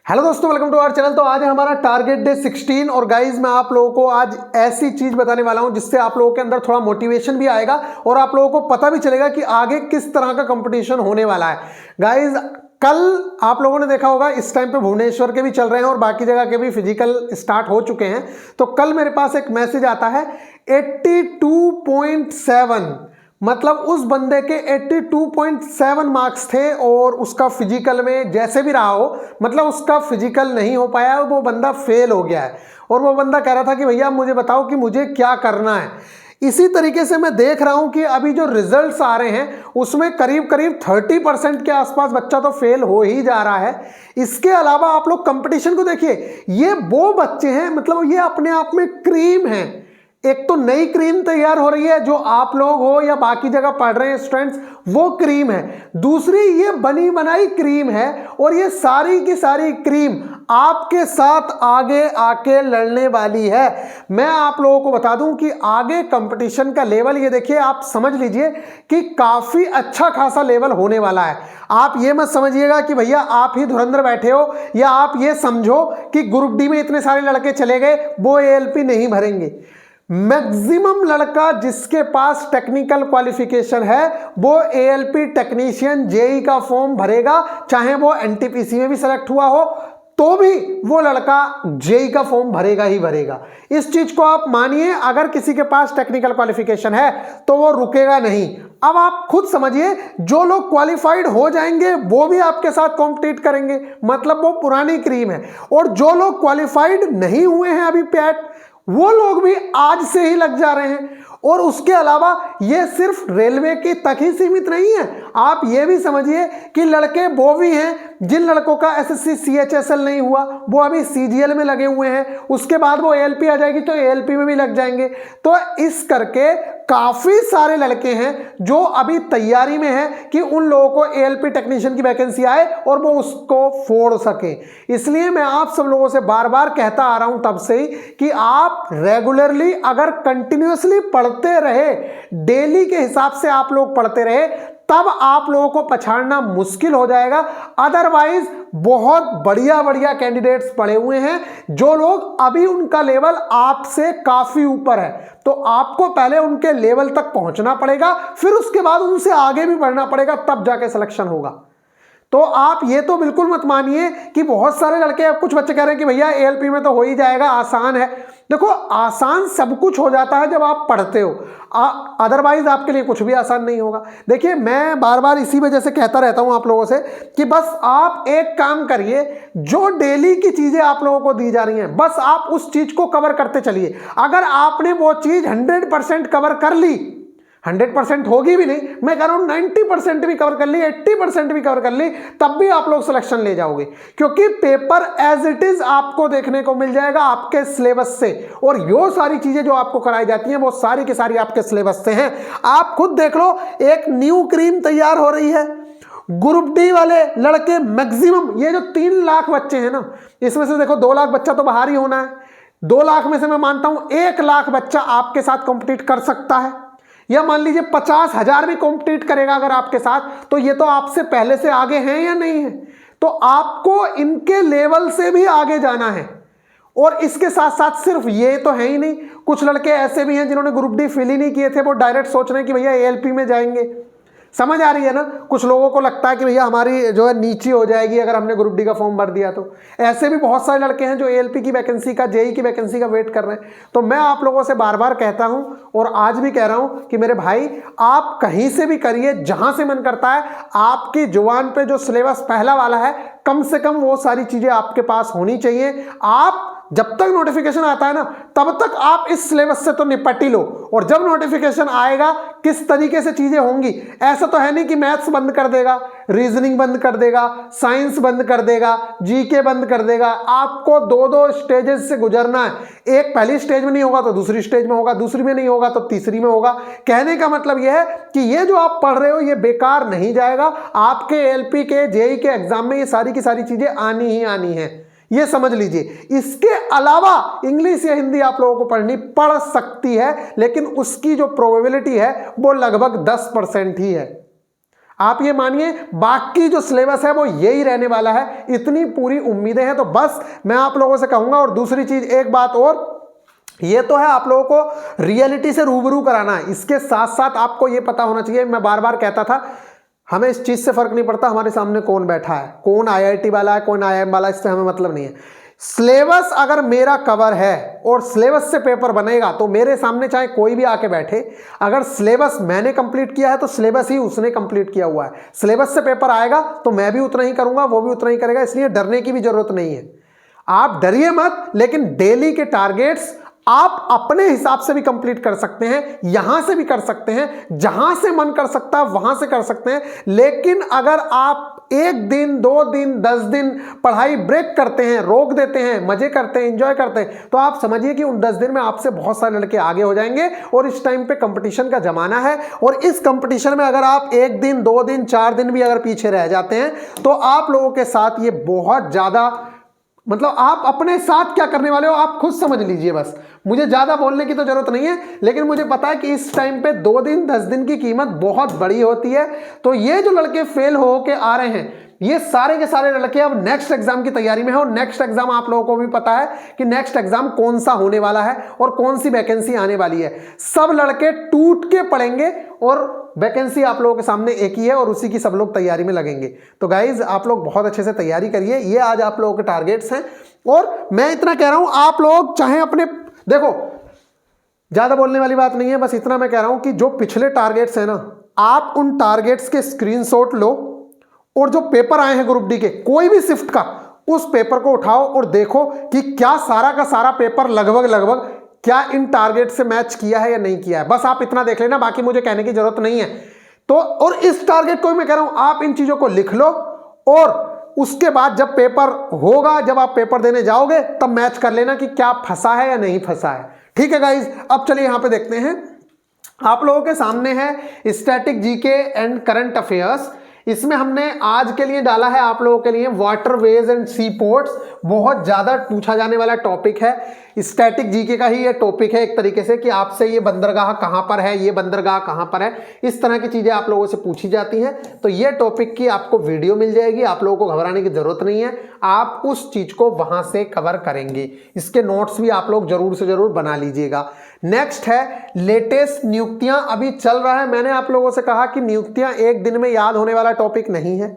Hello दोस्तों, welcome to our channel. तो आज है हमारा टारगेट डे 16 और गाइज मैं आप लोगों को आज ऐसी चीज बताने वाला हूं जिससे आप लोगों के अंदर थोड़ा मोटिवेशन भी आएगा और आप लोगों को पता भी चलेगा कि आगे किस तरह का कंपटीशन होने वाला है। गाइज कल आप लोगों ने देखा होगा इस टाइम पे भुवनेश्वर के भी चल रहे हैं और बाकी जगह के भी फिजिकल स्टार्ट हो चुके हैं। तो कल मेरे पास एक मैसेज आता है 82.7, मतलब उस बंदे के 82.7 मार्क्स थे और उसका फिजिकल में जैसे भी रहा हो, मतलब उसका फिजिकल नहीं हो पाया, वो बंदा फेल हो गया है। और वो बंदा कह रहा था कि भैया मुझे बताओ कि मुझे क्या करना है। इसी तरीके से मैं देख रहा हूं कि अभी जो रिजल्ट्स आ रहे हैं उसमें करीब करीब 30% के आसपास बच्चा तो फेल हो ही जा रहा है। इसके अलावा आप लोग कंपटीशन को देखिए, ये वो बच्चे हैं, मतलब ये अपने आप में क्रीम हैं। एक तो नई क्रीम तैयार हो रही है, जो आप लोग हो या बाकी जगह पढ़ रहे हैं स्टूडेंट्स, वो क्रीम है। दूसरी ये बनी बनाई क्रीम है और ये सारी की सारी क्रीम आपके साथ आगे आके लड़ने वाली है। मैं आप लोगों को बता दूं कि आगे कंपटीशन का लेवल, ये देखिए आप समझ लीजिए कि काफी अच्छा खासा लेवल होने वाला है। आप ये मत समझिएगा कि भैया आप ही धुरंधर बैठे हो, या आप ये समझो कि ग्रुप डी में इतने सारे लड़के चले गए वो एएलपी नहीं भरेंगे। मैक्सिमम लड़का जिसके पास टेक्निकल क्वालिफिकेशन है वो एएलपी टेक्नीशियन जेई का फॉर्म भरेगा, चाहे वो एनटीपीसी में भी सेलेक्ट हुआ हो तो भी वो लड़का जेई का फॉर्म भरेगा ही भरेगा। इस चीज को आप मानिए। अगर किसी के पास टेक्निकल क्वालिफिकेशन है तो वो रुकेगा नहीं। अब आप खुद समझिए, जो लोग क्वालिफाइड हो जाएंगे वो भी आपके साथ कॉम्पिटिट करेंगे, मतलब वो पुरानी क्रीम है। और जो लोग क्वालिफाइड नहीं हुए हैं अभी पैट, वो लोग भी आज से ही लग जा रहे हैं। और उसके अलावा ये सिर्फ रेलवे की तक ही सीमित नहीं है। आप ये भी समझिए कि लड़के वो भी हैं जिन लड़कों का एसएससी सीएचएसएल नहीं हुआ, वो अभी सीजीएल में लगे हुए हैं। उसके बाद वो एएलपी आ जाएगी तो एएलपी में भी लग जाएंगे। तो इस करके काफी सारे लड़के हैं जो अभी तैयारी में हैं कि उन लोगों को एएलपी टेक्नीशियन की वैकेंसी आए और वो उसको फोड़ सके। इसलिए मैं आप सब लोगों से बार बार कहता आ रहा हूं तब से ही कि आप रेगुलरली अगर कंटिन्यूअसली पढ़ते रहे, डेली के हिसाब से आप लोग पढ़ते रहे, तब आप लोगों को पछाड़ना मुश्किल हो जाएगा। अदरवाइज बहुत बढ़िया बढ़िया कैंडिडेट्स पड़े हुए हैं जो लोग अभी उनका लेवल आपसे काफी ऊपर है। तो आपको पहले उनके लेवल तक पहुंचना पड़ेगा, फिर उसके बाद उनसे आगे भी बढ़ना पड़ेगा, तब जाके सिलेक्शन होगा। तो आप ये तो बिल्कुल मत मानिए कि बहुत सारे लड़के, कुछ बच्चे कह रहे हैं कि भैया एएलपी में तो हो ही जाएगा, आसान है। देखो, आसान सब कुछ हो जाता है जब आप पढ़ते हो, अदरवाइज आपके लिए कुछ भी आसान नहीं होगा। देखिए, मैं बार बार इसी वजह से कहता रहता हूं आप लोगों से कि बस आप एक काम करिए, जो डेली की चीजें आप लोगों को दी जा रही हैं बस आप उस चीज को कवर करते चलिए। अगर आपने वो चीज 100% कवर कर ली, 100% होगी भी नहीं, मैं कह रहा हूं 90% भी कवर कर ली, 80% भी कवर कर ली, तब भी आप लोग सिलेक्शन ले जाओगे। क्योंकि पेपर एज इट इज आपको देखने को मिल जाएगा आपके सिलेबस से, और यो सारी चीजें जो आपको कराई जाती हैं वो सारी की सारी आपके सिलेबस से हैं। आप खुद देख लो, एक न्यू क्रीम तैयार हो रही है। ग्रुप डी वाले लड़के मैक्सिमम, ये जो 3 लाख बच्चे हैं ना, इसमें से देखो 2 लाख बच्चा तो बाहर ही होना है। 2 लाख में से मैं मानता हूं 1 लाख बच्चा आपके साथ कॉम्पिटिट कर सकता है, या मान लीजिए 50,000 भी कॉम्पिटिट करेगा अगर आपके साथ, तो ये तो आपसे पहले से आगे हैं या नहीं है। तो आपको इनके लेवल से भी आगे जाना है। और इसके साथ साथ सिर्फ ये तो है ही नहीं, कुछ लड़के ऐसे भी हैं जिन्होंने ग्रुप डी फिल ही नहीं किए थे, वो डायरेक्ट सोच रहे हैं कि भैया एएलपी में जाएंगे। समझ आ रही है ना? कुछ लोगों को लगता है कि भैया हमारी जो है नीची हो जाएगी अगर हमने ग्रुप डी का फॉर्म भर दिया। तो ऐसे भी बहुत सारे लड़के हैं जो एएलपी की वैकेंसी का, जेई की वैकेंसी का वेट कर रहे हैं। तो मैं आप लोगों से बार बार कहता हूं और आज भी कह रहा हूं कि मेरे भाई, आप कहीं से भी करिए, जहां से मन करता है, आपकी जुबान पे जो सिलेबस पहला वाला है, कम से कम वो सारी चीजें आपके पास होनी चाहिए। आप जब तक नोटिफिकेशन आता है ना, तब तक आप इस सिलेबस से तो निपट ही लो। और जब नोटिफिकेशन आएगा, किस तरीके से चीजें होंगी, ऐसा तो है नहीं कि मैथ्स बंद कर देगा, रीजनिंग बंद कर देगा, साइंस बंद कर देगा, जीके बंद कर देगा। आपको 2-2 स्टेजेस से गुजरना है। एक पहली स्टेज में नहीं होगा तो दूसरी स्टेज में होगा, दूसरी में नहीं होगा तो तीसरी में होगा। कहने का मतलब यह है कि ये जो आप पढ़ रहे हो ये बेकार नहीं जाएगा। आपके एएलपी के, जेई के एग्जाम में ये सारी की सारी चीजें आनी ही आनी है, ये समझ लीजिए। इसके अलावा इंग्लिश या हिंदी आप लोगों को पढ़ सकती है, लेकिन उसकी जो प्रोबेबिलिटी है वो लगभग 10% ही है। आप ये मानिए बाकी जो सिलेबस है वो यही रहने वाला है, इतनी पूरी उम्मीदें हैं। तो बस मैं आप लोगों से कहूंगा, और दूसरी चीज एक बात और, ये तो है आप लोगों को रियलिटी से रूबरू कराना है, इसके साथ साथ आपको ये पता होना चाहिए, मैं बार बार कहता था हमें इस चीज से फर्क नहीं पड़ता हमारे सामने कौन बैठा है, कौन आईआईटी वाला है, कौन आईआईएम वाला, इससे हमें मतलब नहीं है। सिलेबस अगर मेरा कवर है और सिलेबस से पेपर बनेगा तो मेरे सामने चाहे कोई भी आके बैठे, अगर सिलेबस मैंने कंप्लीट किया है तो सिलेबस ही उसने कंप्लीट किया हुआ है। सिलेबस से पेपर आएगा तो मैं भी उतना ही करूंगा, वो भी उतना ही करेगा, इसलिए डरने की भी जरूरत नहीं है। आप डरिए मत, लेकिन डेली के टारगेट्स आप अपने हिसाब से भी कंप्लीट कर सकते हैं, यहां से भी कर सकते हैं, जहां से मन कर सकता है वहां से कर सकते हैं। लेकिन अगर आप 1 दिन 2 दिन 10 दिन पढ़ाई ब्रेक करते हैं, रोक देते हैं, मजे करते हैं, एंजॉय करते हैं, तो आप समझिए कि उन 10 दिन में आपसे बहुत सारे लड़के आगे हो जाएंगे। और इस टाइम पे कंपटीशन का जमाना है, और इस कंपटीशन में अगर आप 1 दिन 2 दिन 4 दिन भी अगर पीछे रह जाते हैं तो आप लोगों के साथ ये बहुत ज्यादा, मतलब आप अपने साथ क्या करने वाले हो आप खुद समझ लीजिए। बस मुझे ज्यादा बोलने की तो जरूरत नहीं है, लेकिन मुझे पता है कि इस टाइम पे 2 दिन 10 दिन की कीमत बहुत बड़ी होती है। तो ये जो लड़के फेल हो के आ रहे हैं, ये सारे के सारे लड़के अब नेक्स्ट एग्जाम की तैयारी में है, और नेक्स्ट एग्जाम आप लोगों को भी पता है कि नेक्स्ट एग्जाम कौन सा होने वाला है और कौन सी वैकेंसी आने वाली है। सब लड़के टूट के पड़ेंगे और वैकेंसी आप लोगों के सामने एक ही है, और उसी की सब लोग तैयारी में लगेंगे। तो गाइज आप लोग बहुत अच्छे से तैयारी करिए, ये आज आप लोगों के टारगेट्स हैं। और मैं इतना कह रहा हूं, आप लोग चाहे अपने, देखो ज्यादा बोलने वाली बात नहीं है, बस इतना मैं कह रहा हूं कि जो पिछले टारगेट्स हैं ना, आप उन टारगेट्स के स्क्रीनशॉट लो, और जो पेपर आए हैं ग्रुप डी के कोई भी शिफ्ट का, उस पेपर को उठाओ और देखो कि क्या सारा का सारा पेपर लगभग क्या इन टारगेट से मैच किया है या नहीं किया है। बस आप इतना देख लेना, बाकी मुझे कहने की जरूरत नहीं है। तो और इस टारगेट को मैं कह रहा हूं, आप इन चीजों को लिख लो, और उसके बाद जब पेपर होगा, जब आप पेपर देने जाओगे, तब मैच कर लेना कि क्या फंसा है या नहीं फंसा है। ठीक है गाइज, अब चलिए यहां पे देखते हैं। आप लोगों के सामने है static GK and current affairs. इसमें हमने आज के लिए डाला है आप लोगों के लिए वाटरवेज एंड सी पोर्ट्स, बहुत ज्यादा पूछा जाने वाला टॉपिक है। स्टैटिक जीके का ही ये टॉपिक है एक तरीके से, कि आपसे ये बंदरगाह कहां पर है, ये बंदरगाह कहां पर है, इस तरह की चीजें आप लोगों से पूछी जाती हैं। तो ये टॉपिक की आपको वीडियो मिल जाएगी, आप लोगों को घबराने की जरूरत नहीं है, आप उस चीज को वहां से कवर करेंगे। इसके नोट्स भी आप लोग जरूर से जरूर बना लीजिएगा। नेक्स्ट है लेटेस्ट नियुक्तियां, अभी चल रहा है। मैंने आप लोगों से कहा कि नियुक्तियां एक दिन में याद होने वाला टॉपिक नहीं है,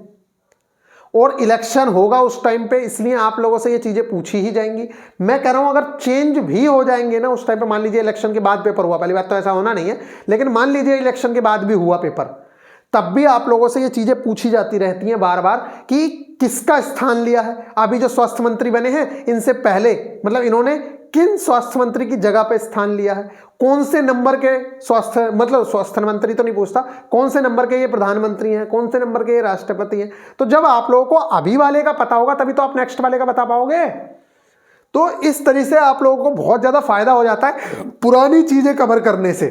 और इलेक्शन होगा उस टाइम पे, इसलिए आप लोगों से ये चीजें पूछी ही जाएंगी। मैं कह रहा हूं अगर चेंज भी हो जाएंगे ना उस टाइम पे, मान लीजिए इलेक्शन के बाद पेपर हुआ, पहली बात तो ऐसा होना नहीं है, लेकिन मान लीजिए इलेक्शन के बाद भी हुआ पेपर, तब भी आप लोगों से ये चीजें पूछी जाती रहती हैं बार बार कि किसका स्थान लिया है। अभी जो स्वास्थ्य मंत्री बने हैं, इनसे पहले मतलब इन्होंने किन स्वास्थ्य मंत्री की जगह पे स्थान लिया है, कौन से नंबर के स्वास्थ्य, मतलब स्वास्थ्य मंत्री तो नहीं पूछता, कौन से नंबर के ये प्रधानमंत्री हैं, कौन से नंबर के ये राष्ट्रपति हैं। तो जब आप लोगों को अभी वाले का पता होगा तभी तो आप नेक्स्ट वाले का बता पाओगे। तो इस तरह से आप लोगों को बहुत ज्यादा फायदा हो जाता है पुरानी चीजें कवर करने से।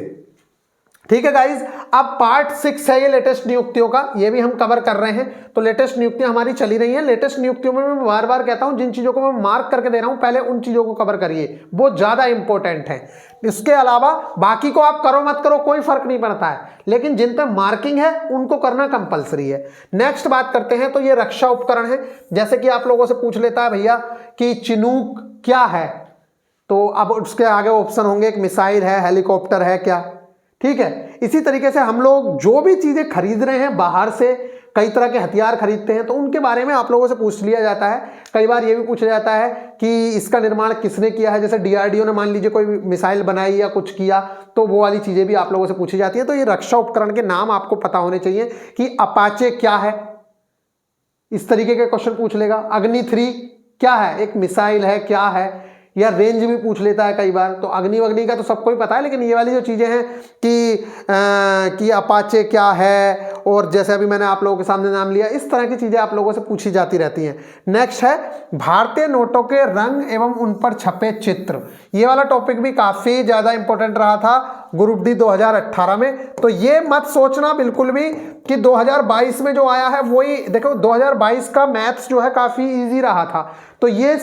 ठीक है गाइज, अब पार्ट 6 है ये लेटेस्ट नियुक्तियों का, ये भी हम कवर कर रहे हैं। तो लेटेस्ट नियुक्तियां हमारी चली रही हैं। लेटेस्ट नियुक्तियों में मैं बार बार कहता हूं, जिन चीजों को मैं मार्क करके दे रहा हूं, पहले उन चीजों को कवर करिए, वो ज्यादा इंपॉर्टेंट है। इसके अलावा बाकी को आप करो मत करो कोई फर्क नहीं पड़ता है, लेकिन जिन पे मार्किंग है उनको करना कंपलसरी है। नेक्स्ट बात करते हैं, तो ये रक्षा उपकरण है। जैसे कि आप लोगों से पूछ लेता है भैया कि चिनूक क्या है, तो अब उसके आगे ऑप्शन होंगे, एक मिसाइल है, हेलीकॉप्टर है क्या। ठीक है, इसी तरीके से हम लोग जो भी चीजें खरीद रहे हैं बाहर से, कई तरह के हथियार खरीदते हैं, तो उनके बारे में आप लोगों से पूछ लिया जाता है। कई बार ये भी पूछा जाता है कि इसका निर्माण किसने किया है, जैसे डीआरडीओ ने मान लीजिए कोई मिसाइल बनाई या कुछ किया, तो वो वाली चीजें भी आप लोगों से पूछी जाती है। तो ये रक्षा उपकरण के नाम आपको पता होने चाहिए कि अपाचे क्या है, इस तरीके के क्वेश्चन पूछ लेगा। अग्नि 3 क्या है, एक मिसाइल है क्या है, या रेंज भी पूछ लेता है कई बार। तो अग्नि वग्नि का तो सबको ही पता है, लेकिन ये वाली जो चीजें हैं कि अपाचे क्या है, और जैसे अभी मैंने आप लोगों के सामने नाम लिया, इस तरह की चीजें आप लोगों से पूछी जाती रहती हैं। नेक्स्ट है भारतीय नोटों के रंग एवं उन पर छपे चित्र। ये वाला टॉपिक भी काफी ज्यादा इंपॉर्टेंट रहा था ग्रुप डी 2018 में। तो ये मत सोचना बिल्कुल भी कि 2022 में जो आया है वही, देखो 2022 का मैथ्स जो है काफी इजी रहा था, तो ये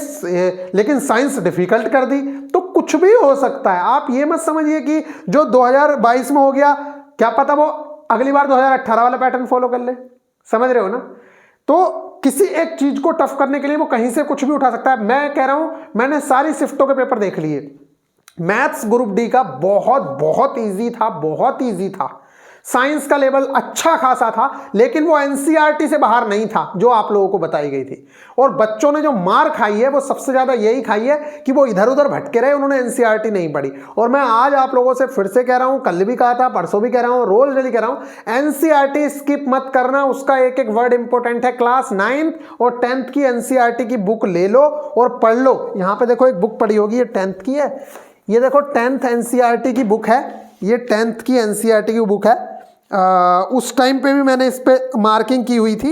लेकिन साइंस डिफिकल्ट कर दी, तो कुछ भी हो सकता है। आप ये मत समझिए कि जो 2022 में हो गया, क्या पता वो अगली बार 2018 वाला पैटर्न फॉलो कर ले। समझ रहे हो ना? तो किसी एक चीज को टफ करने के लिए वो कहीं से कुछ भी उठा सकता है। मैं कह रहा हूं, मैंने सारी शिफ्टों के पेपर देख लिए, मैथ्स ग्रुप डी का बहुत ईजी था, बहुत ईजी था। साइंस का लेवल अच्छा खासा था, लेकिन वो एनसीईआरटी से बाहर नहीं था जो आप लोगों को बताई गई थी। और बच्चों ने जो मार खाई है वो सबसे ज्यादा यही खाई है कि वो इधर उधर भटके रहे, उन्होंने एनसीईआरटी नहीं पढ़ी। और मैं आज आप लोगों से फिर से कह रहा हूं, कल भी कहा था, परसों भी कह रहा हूं, रोज डेली कह रहा हूं, एनसीईआरटी स्किप मत करना। उसका एक एक वर्ड इंपॉर्टेंट है। क्लास 9th और 10th की एनसीईआरटी की बुक ले लो और पढ़ लो। यहां पे देखो एक बुक पढ़ी होगी, ये 10th की है, ये देखो 10th एनसीईआरटी की बुक है, ये 10th की एनसीईआरटी की बुक है। उस टाइम पे भी मैंने इस पे मार्किंग की हुई थी।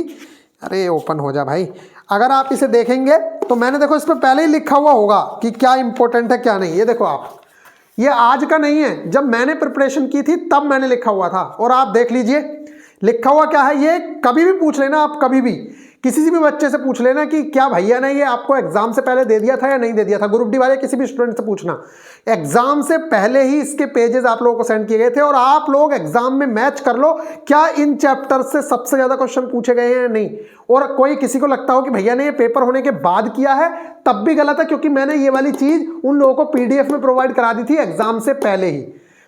अरे ओपन हो जा भाई। अगर आप इसे देखेंगे तो मैंने देखो इस पे पहले ही लिखा हुआ होगा कि क्या इंपॉर्टेंट है क्या नहीं। ये देखो आप, ये आज का नहीं है, जब मैंने प्रिपरेशन की थी तब मैंने लिखा हुआ था। और आप देख लीजिए लिखा हुआ क्या है। ये कभी भी पूछ लेना आप, कभी भी किसी से भी बच्चे से पूछ लेना कि क्या भैया ने ये आपको एग्जाम से पहले दे दिया था या नहीं दे दिया था। ग्रुप डी वाले किसी भी स्टूडेंट से पूछना, एग्जाम से पहले ही इसके पेजेस आप लोगों को सेंड किए गए थे। और आप लोग एग्जाम में मैच कर लो क्या इन चैप्टर से सबसे ज्यादा क्वेश्चन पूछे गए हैं या नहीं। और कोई किसी को लगता हो कि भैया ने ये पेपर होने के बाद किया है, तब भी गलत है, क्योंकि मैंने ये वाली चीज उन लोगों को पीडीएफ में प्रोवाइड करा दी थी एग्जाम से पहले ही।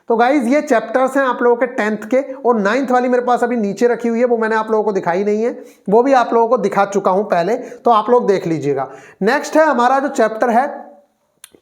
तो गाइज ये चैप्टर्स हैं आप लोगों के 10th के। और 9th वाली मेरे पास अभी नीचे रखी हुई है, वो मैंने आप लोगों को दिखाई नहीं है, वो भी आप लोगों को दिखा चुका हूं पहले, तो आप लोग देख लीजिएगा। नेक्स्ट है हमारा जो चैप्टर है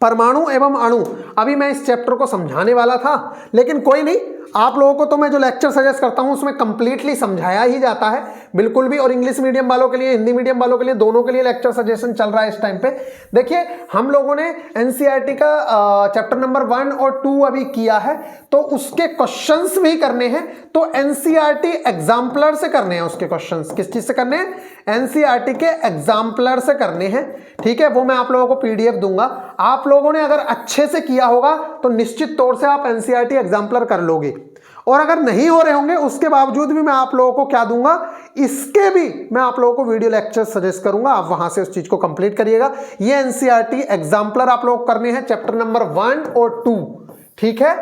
परमाणु एवं अणु। अभी मैं इस चैप्टर को समझाने वाला था, लेकिन कोई नहीं, आप लोगों को तो मैं जो लेक्चर सजेस्ट करता हूं उसमें कंप्लीटली समझाया ही जाता है बिल्कुल भी। और इंग्लिश मीडियम वालों के लिए, हिंदी मीडियम वालों के लिए, दोनों के लिए लेक्चर सजेशन चल रहा है इस टाइम पे। देखिए हम लोगों ने एनसीईआरटी का चैप्टर नंबर 1 और 2 अभी किया है, तो उसके क्वेश्चंस भी करने हैं। तो एनसीईआरटी एग्जाम्पलर से करने हैं उसके क्वेश्चंस। किस चीज से करने हैं? एनसीईआरटी के एग्जाम्पलर से करने हैं। ठीक है, वो मैं आप लोगों को पीडीएफ दूंगा। आप लोगों ने अगर अच्छे से किया होगा तो निश्चित तौर से आप एनसीईआरटी एग्जाम्पलर कर लोगे। और अगर नहीं हो रहे होंगे उसके बावजूद भी मैं आप लोगों को क्या दूंगा, इसके भी मैं आप लोगों को वीडियो लेक्चर सजेस्ट करूंगा, आप वहां से उस चीज को कंप्लीट करिएगा। ये एनसीईआरटी एग्जाम्पलर आप लोग करने हैं चैप्टर नंबर 1 और 2, ठीक है,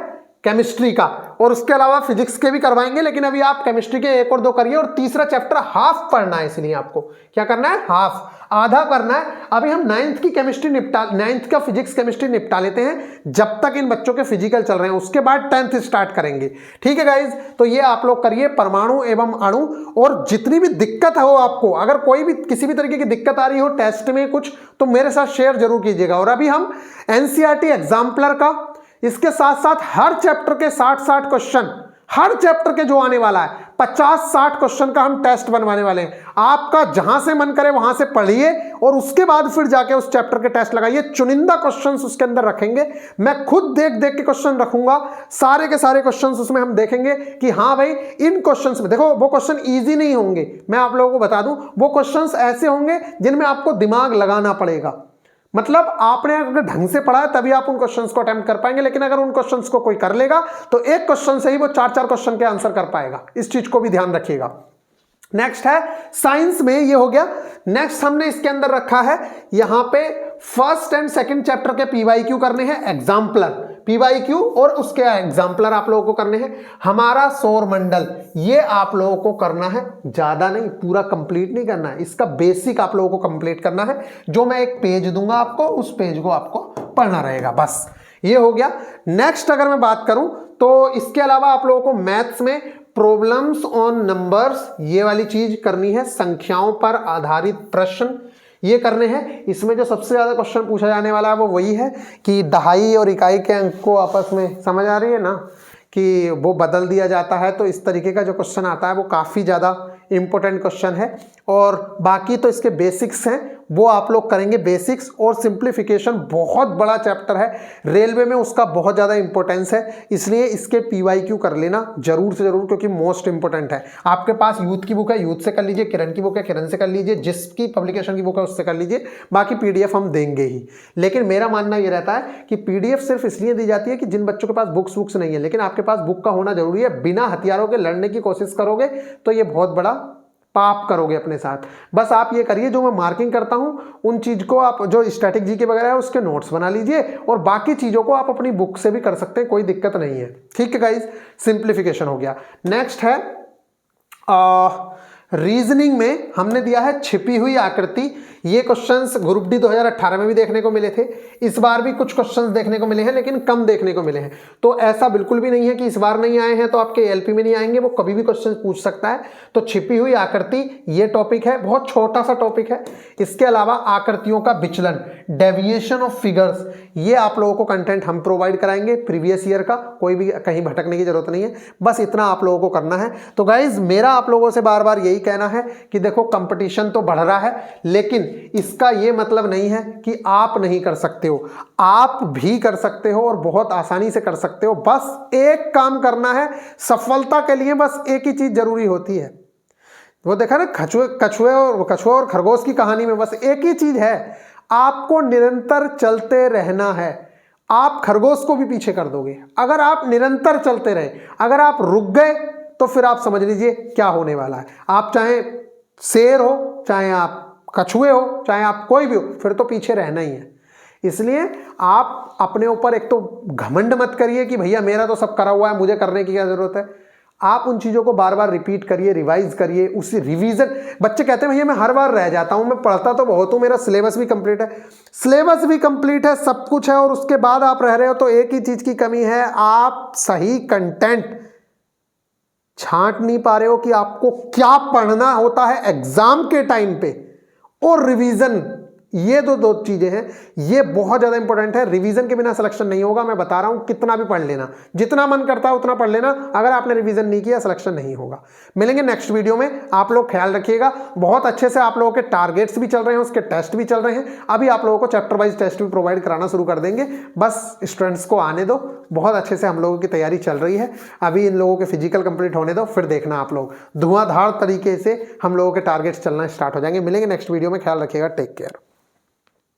केमिस्ट्री का। और उसके अलावा फिजिक्स के भी करवाएंगे, लेकिन अभी आप केमिस्ट्री के 1 और 2 करिए। और तीसरा चैप्टर हाफ पढ़ना है, इसलिए आपको क्या करना है, हाफ, आधा करना है। अभी हम 9th की केमिस्ट्री निपटा, 9th का फिजिक्स केमिस्ट्री निपटा लेते हैं जब तक इन बच्चों के फिजिकल चल रहे हैं, उसके बाद 10th स्टार्ट करेंगे। ठीक है गाइज, तो ये आप लोग करिए परमाणु एवं अणु। और जितनी भी दिक्कत हो आपको, अगर कोई भी किसी भी तरीके की दिक्कत आ रही हो टेस्ट में कुछ, तो मेरे साथ शेयर जरूर कीजिएगा। और अभी हम एनसीईआरटी एग्जाम्पलर का, इसके साथ साथ हर चैप्टर के 60-60 क्वेश्चन, हर चैप्टर के जो आने वाला है 50-60 क्वेश्चन का हम टेस्ट बनवाने वाले हैं। आपका जहां से मन करे वहां से पढ़िए और उसके बाद फिर जाके उस चैप्टर के टेस्ट लगाइए। चुनिंदा क्वेश्चंस उसके अंदर रखेंगे, मैं खुद देख देख के क्वेश्चन रखूंगा, सारे के सारे क्वेश्चंस उसमें हम देखेंगे कि हाँ भाई इन क्वेश्चंस में देखो, वो क्वेश्चन ईजी नहीं होंगे, मैं आप लोगों को बता दूं, वो क्वेश्चंस ऐसे होंगे जिनमें आपको दिमाग लगाना पड़ेगा। मतलब आपने अगर ढंग से पढ़ा है तभी आप उन क्वेश्चंस को अटेम्प्ट कर पाएंगे, लेकिन अगर उन क्वेश्चंस को कोई कर लेगा तो एक क्वेश्चन से ही वो 4-4 क्वेश्चन के आंसर कर पाएगा। इस चीज को भी ध्यान रखिएगा। नेक्स्ट है साइंस में, ये हो गया। नेक्स्ट हमने इसके अंदर रखा है यहां पे फर्स्ट एंड सेकंड चैप्टर के पीवाईक्यू करने हैं, एग्जाम्पलर पीवाईक्यू, और उसके एग्जाम्पलर आप लोगों को करने हैं। हमारा सौर मंडल, ये आप लोगों को करना है, ज्यादा नहीं, पूरा कंप्लीट नहीं करना है, इसका बेसिक आप लोगों को कंप्लीट करना है। जो मैं एक पेज दूंगा आपको, उस पेज को आपको पढ़ना रहेगा, बस ये हो गया। नेक्स्ट अगर मैं बात करूं तो इसके अलावा आप लोगों को मैथ्स में प्रॉब्लम्स ऑन नंबर्स, ये वाली चीज करनी है, संख्याओं पर आधारित प्रश्न ये करने हैं। इसमें जो सबसे ज्यादा क्वेश्चन पूछा जाने वाला है वो वही है कि दहाई और इकाई के अंक को आपस में, समझ आ रही है ना, कि वो बदल दिया जाता है। तो इस तरीके का जो क्वेश्चन आता है वो काफ़ी ज़्यादा इंपॉर्टेंट क्वेश्चन है। और बाकी तो इसके बेसिक्स हैं, वो आप लोग करेंगे बेसिक्स। और सिंप्लीफिकेशन बहुत बड़ा चैप्टर है, रेलवे में उसका बहुत ज़्यादा इंपॉर्टेंस है, इसलिए इसके पीवाईक्यू कर लेना जरूर से जरूर, क्योंकि मोस्ट इंपॉर्टेंट है। आपके पास यूथ की बुक है, यूथ से कर लीजिए, किरण की बुक है, किरण से कर लीजिए, जिसकी पब्लिकेशन की बुक है उससे कर लीजिए, बाकी पीडीएफ हम देंगे ही। लेकिन मेरा मानना ये रहता है कि पीडीएफ सिर्फ इसलिए दी जाती है कि जिन बच्चों के पास बुक्स नहीं है, लेकिन आपके पास बुक का होना जरूरी है। बिना हथियारों के लड़ने की कोशिश करोगे तो ये बहुत बड़ा पाप करोगे अपने साथ। बस आप ये करिए, जो मैं मार्किंग करता हूँ उन चीज़ को आप, जो स्टैटिक जीके वगैरह है उसके नोट्स बना लीजिए, और बाकी चीज़ों को आप अपनी बुक से भी कर सकते हैं, कोई दिक्कत नहीं है। ठीक है गाइज, सिंप्लीफिकेशन हो गया। नेक्स्ट है रीजनिंग में हमने दिया है छिपी हुई आकृति। ये क्वेश्चंस ग्रुप डी 2018 में भी देखने को मिले थे, इस बार भी कुछ क्वेश्चंस देखने को मिले हैं, लेकिन कम देखने को मिले हैं। तो ऐसा बिल्कुल भी नहीं है कि इस बार नहीं आए हैं तो आपके एलपी में नहीं आएंगे, वो कभी भी क्वेश्चंस पूछ सकता है। तो छिपी हुई आकृति ये टॉपिक है, बहुत छोटा सा टॉपिक है। इसके अलावा आकृतियों का विचलन, डेविएशन ऑफ फिगर्स, ये आप लोगों को कंटेंट हम प्रोवाइड कराएंगे प्रीवियस ईयर का, कोई भी कहीं भटकने की जरूरत नहीं है, बस इतना आप लोगों को करना है। तो गाइज मेरा आप लोगों से बार बार यही कहना है कि देखो कंपटीशन तो बढ़ रहा है, लेकिन इसका ये मतलब नहीं है कि आप नहीं कर सकते हो, आप भी कर सकते हो और बहुत आसानी से कर सकते हो। बस एक काम करना है, सफलता के लिए बस एक ही चीज जरूरी होती है। वो देखा ना कछुए और खरगोश की कहानी में, बस एक ही चीज है, आपको निरंतर चलते रहना है। आप खरगोश को भी पीछे कर दोगे अगर आप निरंतर चलते रहे। अगर आप रुक गए तो फिर आप समझ लीजिए क्या होने वाला है। आप चाहे शेर हो, चाहे आप कछुए हो, चाहे आप कोई भी हो, फिर तो पीछे रहना ही है। इसलिए आप अपने ऊपर एक तो घमंड मत करिए कि भैया मेरा तो सब करा हुआ है, मुझे करने की क्या जरूरत है। आप उन चीज़ों को बार बार रिपीट करिए, रिवाइज करिए, उसी रिवीजन। बच्चे कहते हैं भैया मैं हर बार रह जाता हूँ, मैं पढ़ता तो बहुत हूँ, मेरा सिलेबस भी कंप्लीट है। सिलेबस भी कंप्लीट है, सब कुछ है, और उसके बाद आप रह रहे हो, तो एक ही चीज़ की कमी है, आप सही कंटेंट छांट नहीं पा रहे हो कि आपको क्या पढ़ना होता है एग्जाम के टाइम पे, और रिवीजन। ये दो चीजें हैं, ये बहुत ज्यादा इंपॉर्टेंट है। रिवीजन के बिना सिलेक्शन नहीं होगा, मैं बता रहा हूं। कितना भी पढ़ लेना, जितना मन करता है उतना पढ़ लेना, अगर आपने रिवीजन नहीं किया सिलेक्शन नहीं होगा। मिलेंगे नेक्स्ट वीडियो में, आप लोग ख्याल रखिएगा। बहुत अच्छे से आप लोगों के टारगेट्स भी चल रहे हैं, उसके टेस्ट भी चल रहे हैं। अभी आप लोगों को चैप्टर वाइज टेस्ट भी प्रोवाइड कराना शुरू कर देंगे, बस स्टूडेंट्स को आने दो। बहुत अच्छे से हम लोगों की तैयारी चल रही है। अभी इन लोगों के फिजिकल कंप्लीट होने दो, फिर देखना आप लोग धुआंधार तरीके से हम लोगों के टारगेट्स चलना स्टार्ट हो जाएंगे। मिलेंगे नेक्स्ट वीडियो में, ख्याल रखिएगा, टेक केयर।